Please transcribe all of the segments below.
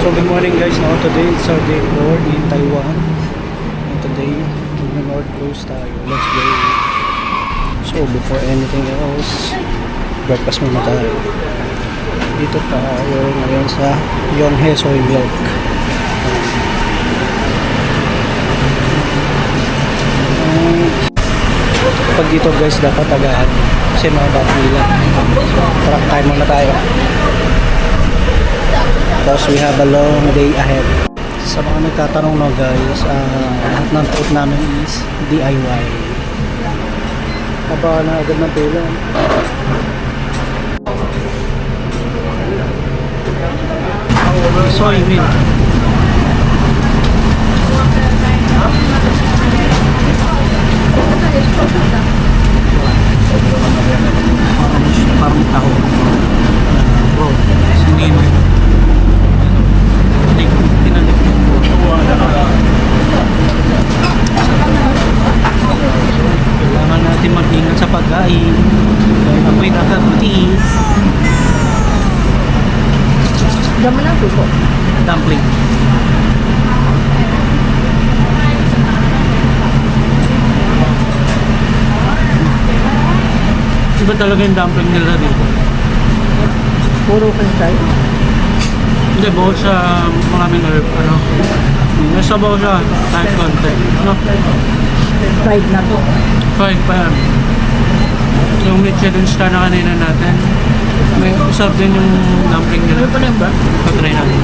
So good morning guys, now today it's our day 4 in Taiwan. And today, we're North Coast tayo. Let's go. So before anything else, breakfast muna tayo. Dito tayo ngayon sa Yonghe Soy Milk. Pag dito guys, dapat agahan kasi mga bakila. Tara, kain muna tayo. Because we have a long day ahead. Sa mga nagtatanong no guys, lahat ng food namin is DIY. Aba na agad ng pila. Soy milk. Parang taho. Bro, singin mo. Kailangan natin mag-ingat sa pagkain dahil amoy nakapati. Dama lang po. Dumpling. Iba talaga yung dumpling nila dito. Puro kansay. Hindi, bawal sa maraming herb. May sabaw siya, kahit konti. Fried na to. Fried pa yan. Yung Michelin star na kanina natin, may usap din yung dumpling nila. Ano pa lang ba? Patry natin.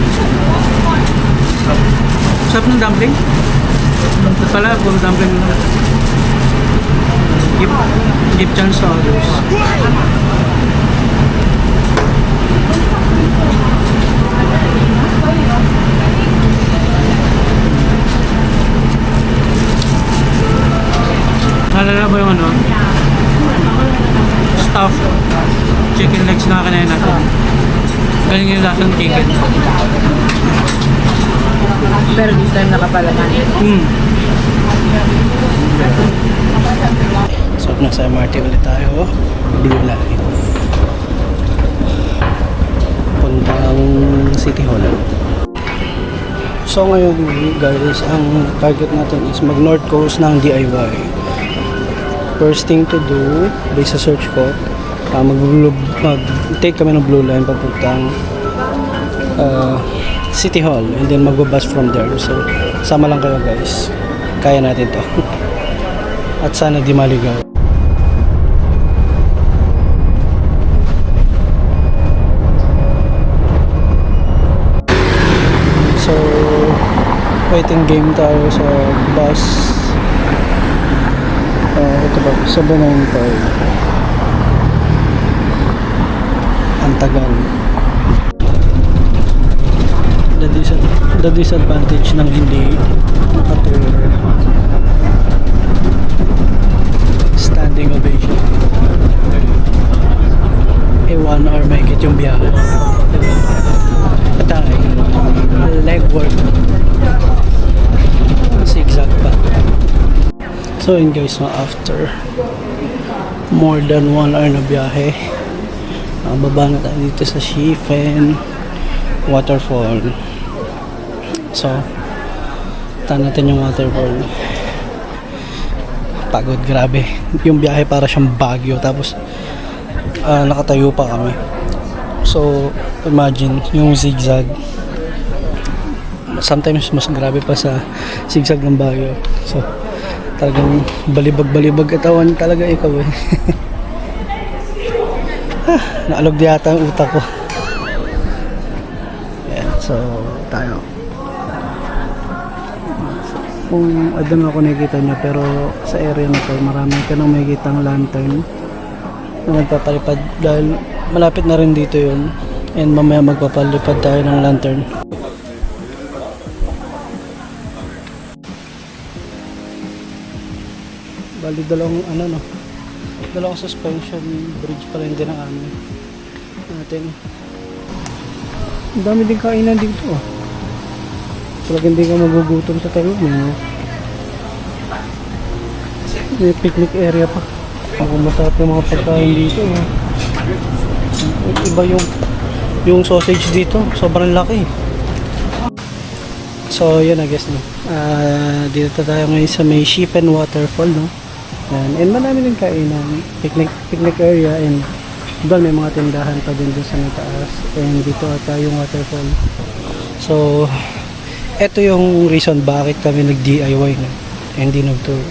Usap ng dumpling? Ito pala, puro dumpling nila. Give chance to others. Nalala ba yung stuffed chicken legs na kanayin natin? Galing yung lasa ng chicken. Pero this time nakapalaman. So nasa MRT ulit tayo. Blue Line. Puntang City Hall. So ngayon guys, ang target natin is mag North Coast ng DIY. First thing to do, based sa search ko, mag-take kami ng Blue Line papuntang City Hall and then mag-bus from there. So sama lang kayo guys, kaya natin to. At sana di maligaw. So waiting game tayo sa bus. Ito ba? 795. Ang tagal. The disadvantage ng hindi nakatour. Standing ovation. 1 hour may higit yung biyahe. Patay. Leg work. Zigzag pa. So yun guys, after more than 1 hour na biyahe, baba na tayo dito sa Shifen Waterfall. So taan natin yung waterfall. Pagod, grabe yung biyahe, para siyang Baguio, tapos nakatayo pa kami. So imagine yung zigzag, sometimes mas grabe pa sa zigzag ng Baguio. So talagang balibag katawan talaga ikaw eh. Naalog yata ang utak ko. Yan, so tayo. Kung I don't know kung nakikita nyo, pero sa area na to marami ka nang makikita ang lantern na nagpapalipad dahil malapit na rin dito yun, and mamaya magpapalipad tayo ng lantern. Bali dalawang suspension bridge pa rin din ang amin natin. Ang dami din kainan dito. Talagang hindi ka magugutom sa tayo mo. May picnic area pa. Ako masarap yung mga pagkain dito. Iba yung sausage dito, sobrang laki. So yun na guys, no? Dito tayo ngayon sa may Shifen Waterfall, no? Yan. And marami din kainan, picnic area, and doon may mga tindahan pa din doon sa may taas, and dito ata yung waterfall. So eto yung reason bakit kami nag DIY na hindi nag-tour.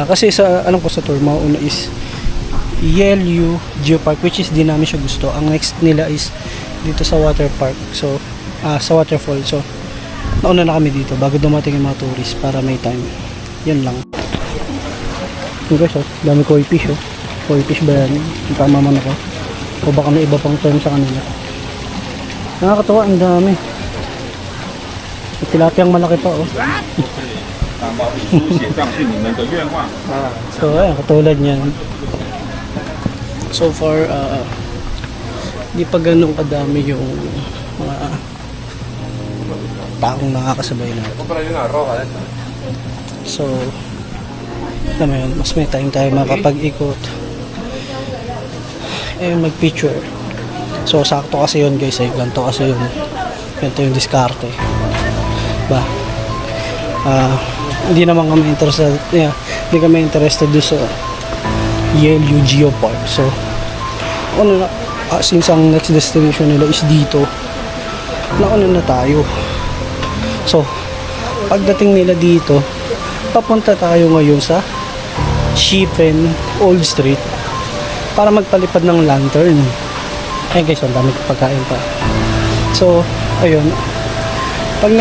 Kasi sa alam ko sa tour mauna is Yelyu Geopark, which is di namin siya gusto. Ang next nila is dito sa water park, so sa waterfall. So nauna na kami dito bago dumating yung mga tourists para may time. Yan lang. Yung guys, dami koi fish, oh. Koi fish ba yan? Yung tama man ako. O baka may iba pang term sa kanila. Nakakatawa, ang dami. May tilapiyang malaki pa, oh. So ayan, katulad niyan. So far, di pa ganun kadami yung mga taong nakakasabay na. So alam mo yun, mas may time tayo makapag-ikot mag-picture. So sakto kasi yun guys, ganito kasi yun, ganito yung diskarte ba. Hindi naman kami interested, hindi kami interested doon sa Yelyu Geopark. So ano na, since ang next destination nila is dito, nauna na tayo. So pagdating nila dito, papunta tayo ngayon sa Shifen Old Street para magpalipad ng lantern. Ayun guys, ang dami pagkain pa. So ayun, pag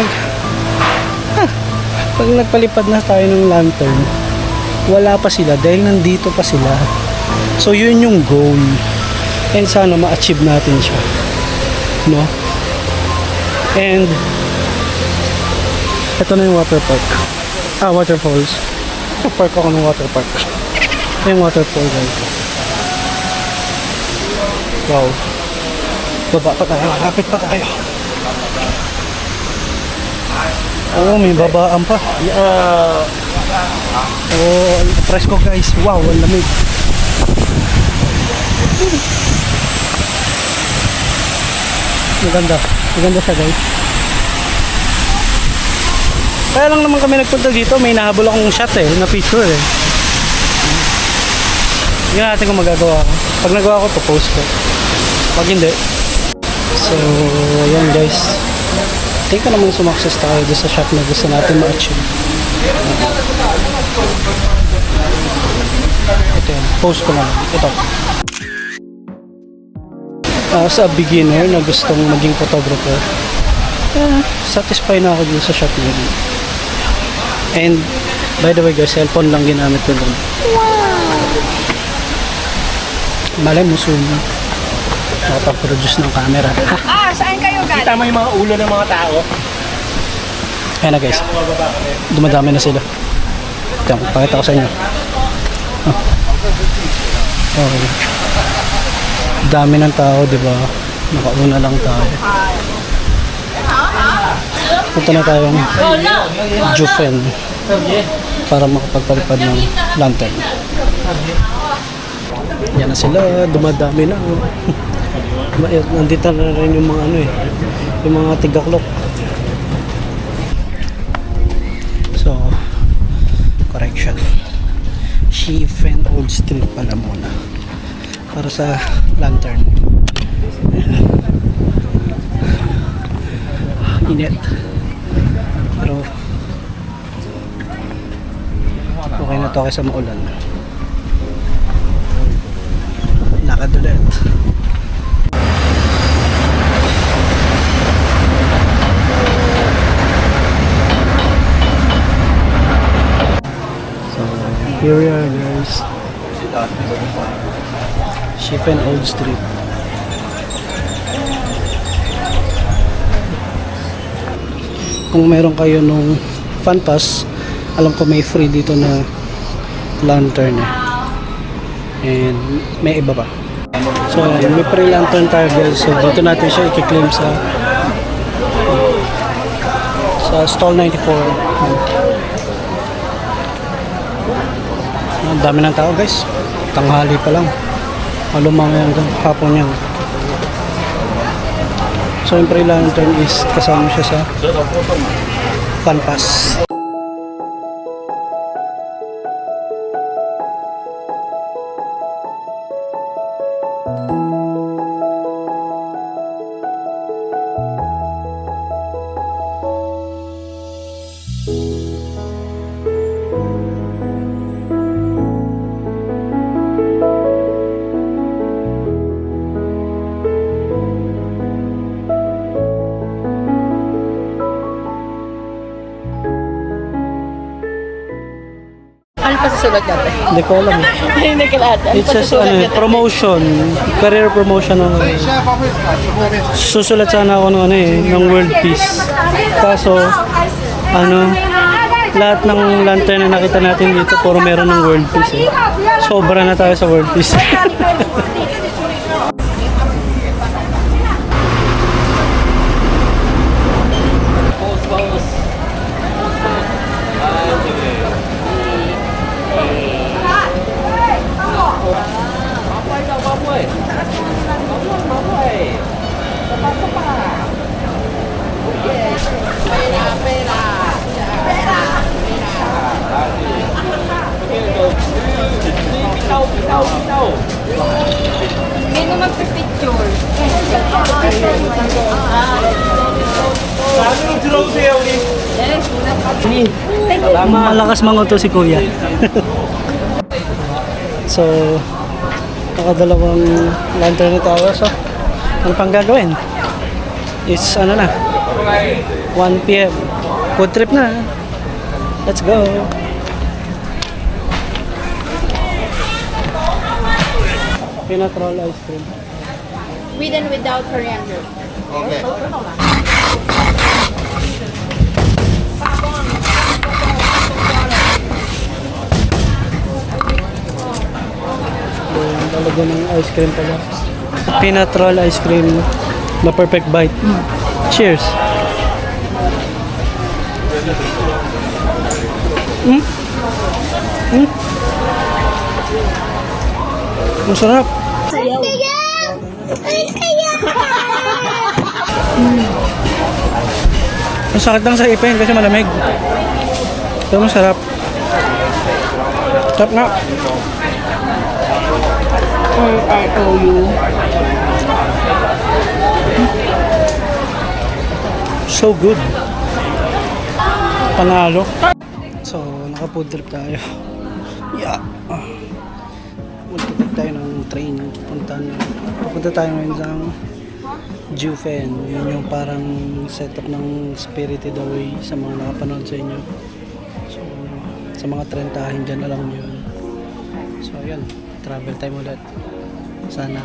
nagpalipad na tayo ng lantern, wala pa sila dahil nandito pa sila. So yun yung goal, and sana ma-achieve natin siya, no? And ito na yung water park, waterfalls. Park ako ng water park. Yung waterfall guys. Wow, baba pa tayo, lapit pa tayo. Oh, may babaan pa. Oh, presko guys. Wow, ang lamig. Maganda. Maganda siya guys. Kaya lang naman kami nagpunta dito. May nahabol akong shot na picture Hindi natin kung magagawa ko. Pag nagawa ko, post ko. Pag hindi. So, ayan guys. Think ko namang sumakses tayo doon sa shot na gusto natin ma-achieve. Ito yan, post ko na lang. Ito. Sa beginner na gustong maging photographer, satisfied na ako dun sa shot na yun. And by the way guys, cellphone lang ginamit ko doon. Malay mo soon makapag-produce ng camera. Saan kayo galing? Kita mo yung mga ulo ng mga tao. Ayan na guys, dumadami na sila. Ito, pakita ko sa inyo. Okay. Dami ng tao, di ba? Nakauna lang tayo. Punta na tayong Jufen para makapagpalipad ng lantern. Yan na sila, dumadami na. Nandito na rin yung mga yung mga tigaklok. So, correction. Shifen Old Street pala muna para sa lantern. Init. Pero okay na to kaysa maulan. Lakad ulit. So here we are guys. Shifen Old Street. Kung meron kayo nung Fun Pass, alam ko may free dito na lantern and may iba pa. So ayan, may free lantern tayo guys. So dito natin siya i-claim sa stall 94. Ang dami ng tao guys. Tanghali pa lang. Mamaya hanggang hapon yan. So yung free lantern is kasama siya sa Fun Pass. Ano pa susulat natin? Hindi ko alam eh. Hindi ka lahat. Ano It's pa just susulat natin? promotion, career promotion ng susulat sana ako ng ng world peace. Kaso lahat ng lantern na nakita natin dito puro meron ng world peace eh. Sobra na tayo sa world peace. May magpipicture. Malakas manguto si Kuya. So, nakadalawang lantern na tayo. So, ano pang gagawin? It's na, 1 PM. Food trip na. Let's go. Peanut roll ice cream. With and without coriander. Ayan, talaga ng ice cream pala. Peanut roll ice cream na perfect bite. Cheers! Masarap! Masakit lang sa ipin kasi malamig. Pero masarap. Sarap nga. I owe you. So good. Panalo. So, naka-food trip tayo. Yeah. Magpapag tayo ng train. Pupunta tayo ngayon sa Jufen. Yun yung parang setup ng Spirited Away sa mga nakapanood sa inyo. So, sa mga trentahin dyan, alam nyo yun. So, yun. Travel time ulit. Sana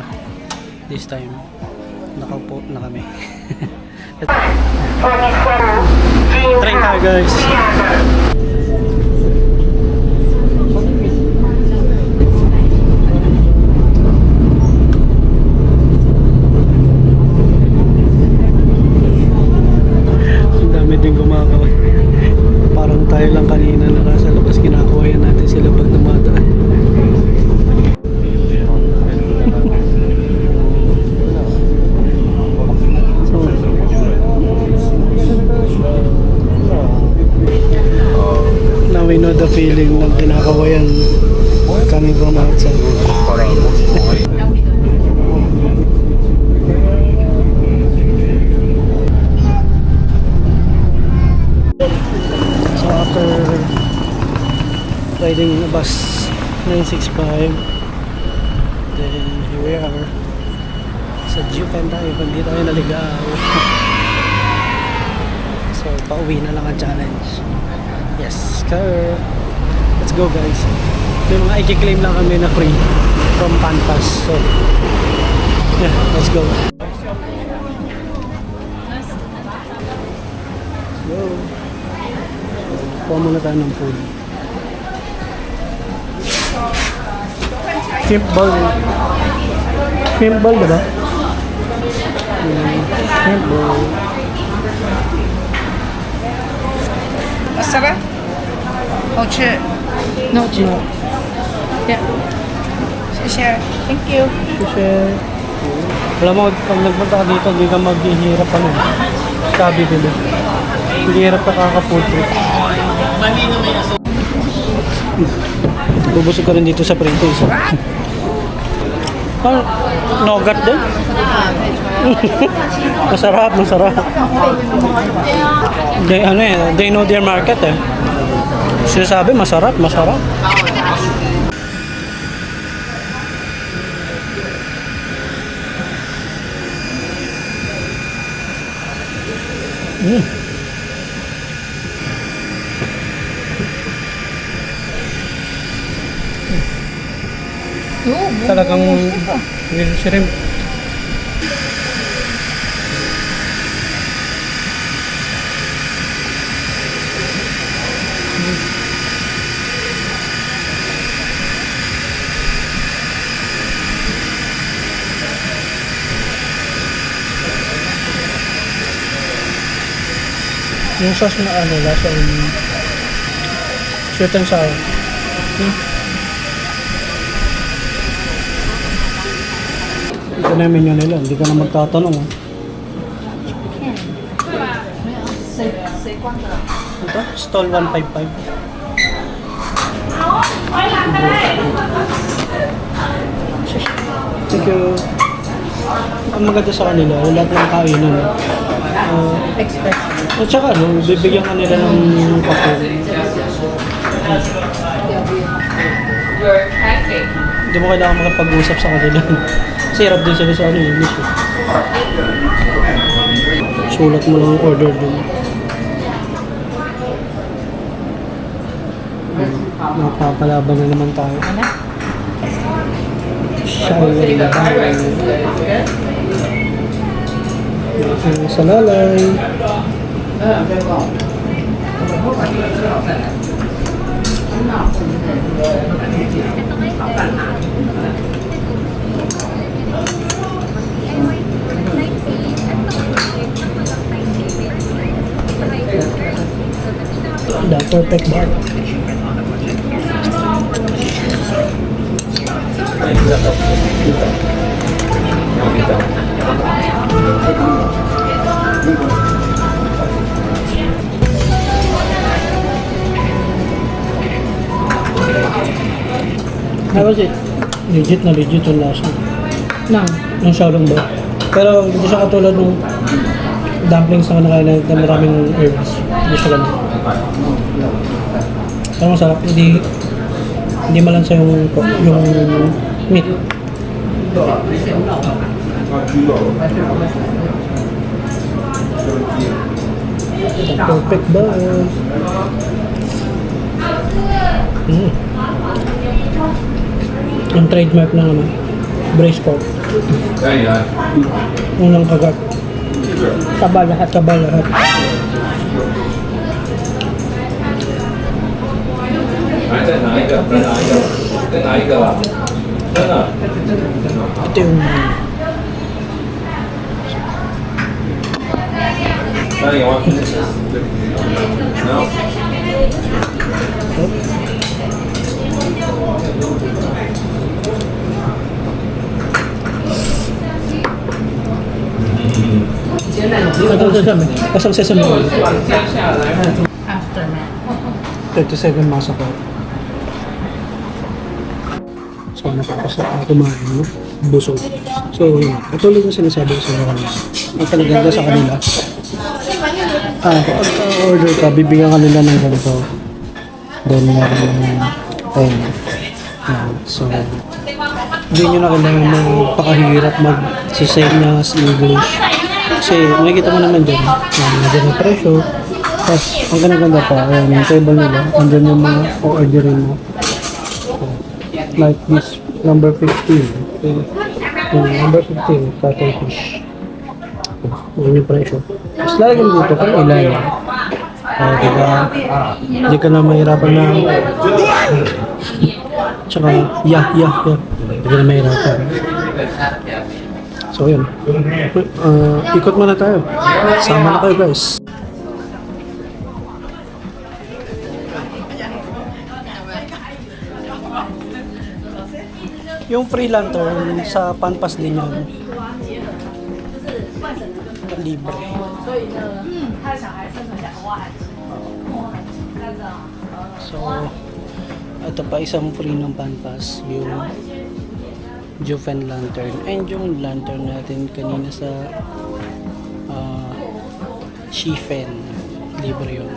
this time nakaupo na kami. Train tayo guys. Ang dami din gumagawa. Parang tayo lang kanina na nasa labas kinakuha natin sila pag dumadaan. Now we know the feeling ng kinakawayan coming from outside. So after riding a bus 965, then here we are sa Jupen tayo, hindi tayo naligaw. So pauwi na lang ang challenge. Yes, sir. Let's go guys. May mga i-claim lang kami na free from Fun Pass. So, yeah, let's go. Go. Kuha muna tayo ng food. Shrimp ball. Shrimp ball, diba? Shrimp ball. 什么？好吃。No 吃。Yeah。谢谢。Thank you。谢谢。Alam mo, pag nagpunta ka dito, hindi ka maghihirap ano. Sabi dito. Maghihirap ka kaka-food trip. Bubusog ka rin dito sa Printos. Ano? Nougat din? Masarap, masarap. They know their market eh. Sinasabi, masarap, masarap. Talagang shrimp. Yung sauce na ano, lasa yung sweet and sour. Ito na yung menu nila, hindi ka na magtatanong. Ito, stall 155. Thank you. Ang maganda sa kanila, lahat ng kainan. Express. At saka ano, bibigyan ka nila ng kape. Hindi mo kailangan makapag-usap sa kanila. Kasi hirap din sila sa ano, English. Sulat mo lang yung order dun. Mapapalaban na naman tayo. Sa lalay. The perfect bar. How was it? Legit na legit yung lasa. Nang. Yung Xiaolong ba? Pero hindi siya katulad ng dumplings na kinakain na maraming herbs. Hindi siya ganun. Pero masarap. Hindi malansa yung meat. The perfect ba? Ang trademark na naman. Brace pork. Unang kagat. Taba lahat, taba lahat. 再拿一个，再拿一个，再拿一个吧，真的。 Ito yung那你want finish this? No. Ito sesame. Kasang sesame oil. Aftermath. 37 massacre. So, napapasok ako kumain, no? Busog. So, katulad na sinasabi ko sa kanila. Ang talaganda sa kanila. Kapag order ka, bibigyan ka nila ng ganito. Then, ayun. So, hindi nyo na kailangan magpakahirap mag-say niya sa English. Kasi, makikita mo naman dyan, nandiyan yung presyo. Tapos, ang ganda pa, ayan, yung table nila, andyan yung mga o-orderin mo. Like this, number 15. Okay. Number 15, cuttlefish. Ayan yung presyo. Tapos, lalagyan dito kung ilan. Diba? Hindi ka na mahirapan na tsaka, yeah. Hindi ka na mahirapan. So, yun. Ikot muna tayo. Sama na kayo, guys. Yung free lantern sa Panpas din yun. libre. So, ito pa isang free ng Panpas, yung Jufen Lantern. And yung lantern natin kanina sa Shifen, libre yun.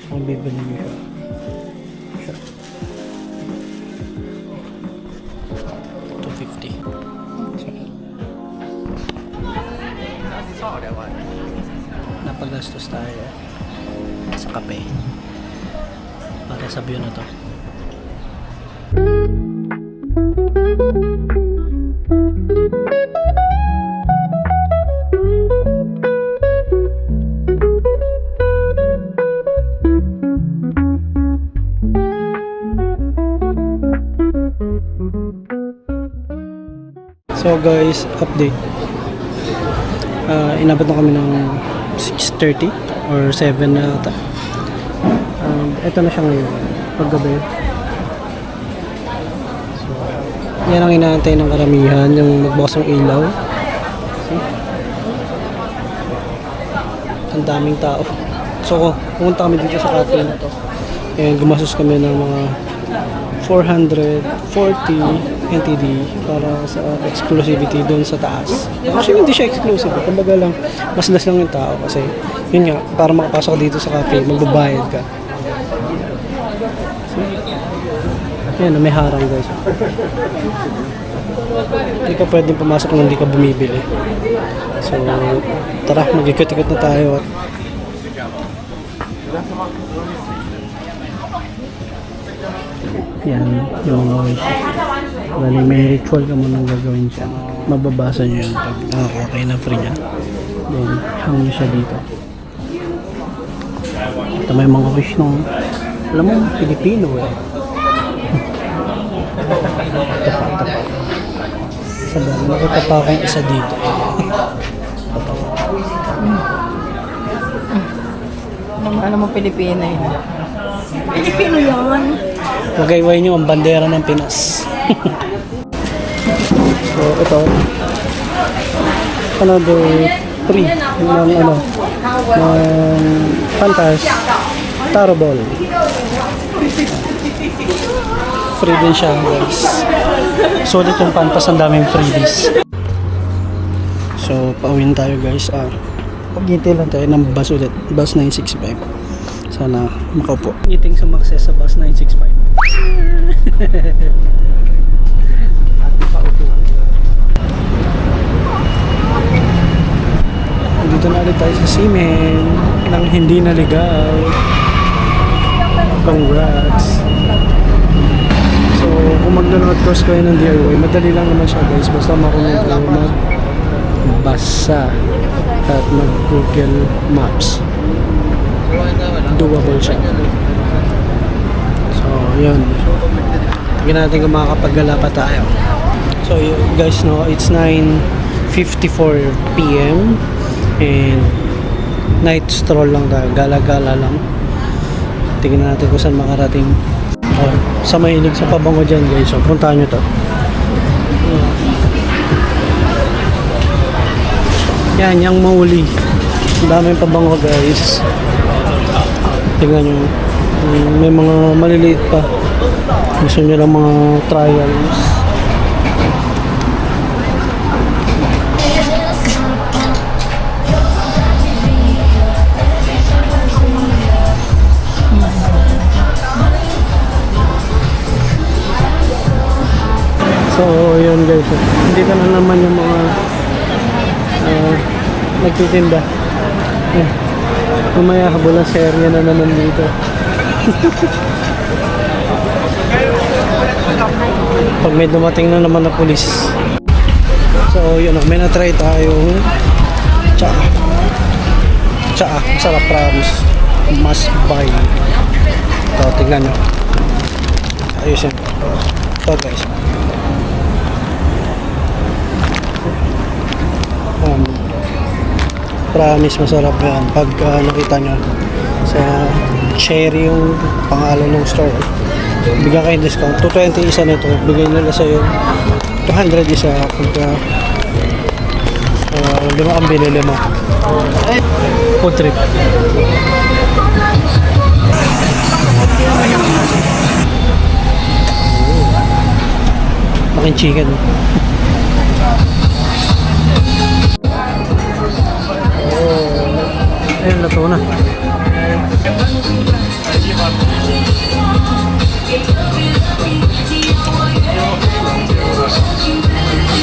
So, kung bibili nyo siya, 250. Napagastos tayo sa kape para sa view na to. So guys, update. Inabot na kami ng 6:30 or 7 na ata. Ito na siya ngayon, paggabi. So, yan ang inaantay ng karamihan, yung magbukas ng ilaw. See? Ang daming tao. So, pumunta kami dito sa cafe na to. And gumastos kami ng mga 440 NTD para sa exclusivity doon sa taas. Actually, hindi siya exclusive. Kumbaga lang, mas less lang yung tao kasi yun nga, para makapasok dito sa cafe, magbabayad ka. So, yan, may harang guys. Hindi ka pwedeng pumasok kung hindi ka bumibili. So, tara, mag-ikot-ikot na tayo at yan, yung mga wish. Bali, may ritual ka munang gagawin siya. Mababasa nyo yun pag nakakuha kayo na free niya. Then, hang nyo siya dito. Ito may mga wish nung, alam mo, Pilipino eh. Ito pa. Sabi, nakita pa akong isa dito. Ano mo Pilipino yun? Pilipino yan. Magayway nyo ang bandera ng Pinas. So, ito. Another free ng ng Pantas Taro Ball. Free din siya guys. Sulit yung Pantas, ang daming freebies. So, pauwiin tayo guys. Paghintay lang tayo ng bus ulit. Bus 965. Sana makaupo. Ngiting sumakses sa bus 965. Dito na ulit tayo sa Simen nang hindi naligaw. Congrats. So, kung mag-download course kayo ng DIY, madali lang naman siya guys. Basta makunod kayo magbasa at mag-Google Maps. Doable siya. So, yun. Tignan natin kung makakapaggala pa tayo. So, guys, no, it's 9:54 PM and night stroll lang tayo. Gala-gala lang. Tignan natin kung saan makarating. Sa mahilig sa pabango dyan, guys. So, puntahan nyo to. Yan, yung mauli. Ang daming pabango, guys. Tingnan nyo, may mga maliliit pa. Gusto nyo lang mga trials. So, yun guys. Dito na naman yung mga nagtitinda. Mamaya habulan serye na naman dito. Pag may dumating na naman na pulis. So yun, may na-try tayong tsaa. Tsaa, masarap promise. Must buy. Ito, tignan nyo. Ayusin. Ito guys. Promise masarap yan pag nakita nyo sa cherry yung pangalan ng store. Bigyan kayo discount 220 isa nito, bigay nila sa'yo 200 isa pagka lima ang binili mo. Food trip. Makin chicken. Ayun, luto na.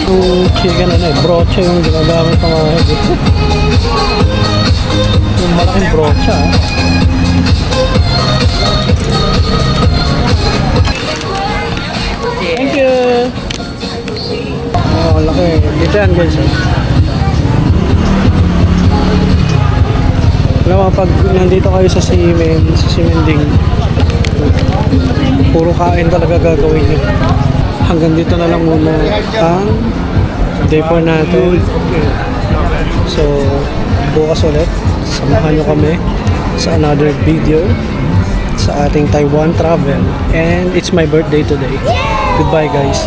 Yung chicken brocha yung ginagamit ng mga higit. Yung malaking brocha. Thank you! Oh, laki. Dito yan guys. Alam mo, pag nandito kayo sa Simending, puro kain talaga gagawin nyo. Hanggang dito na lang muna ang day 4 natin. So, bukas ulit, samahan nyo kami sa another video sa ating Taiwan travel. And it's my birthday today. Goodbye guys.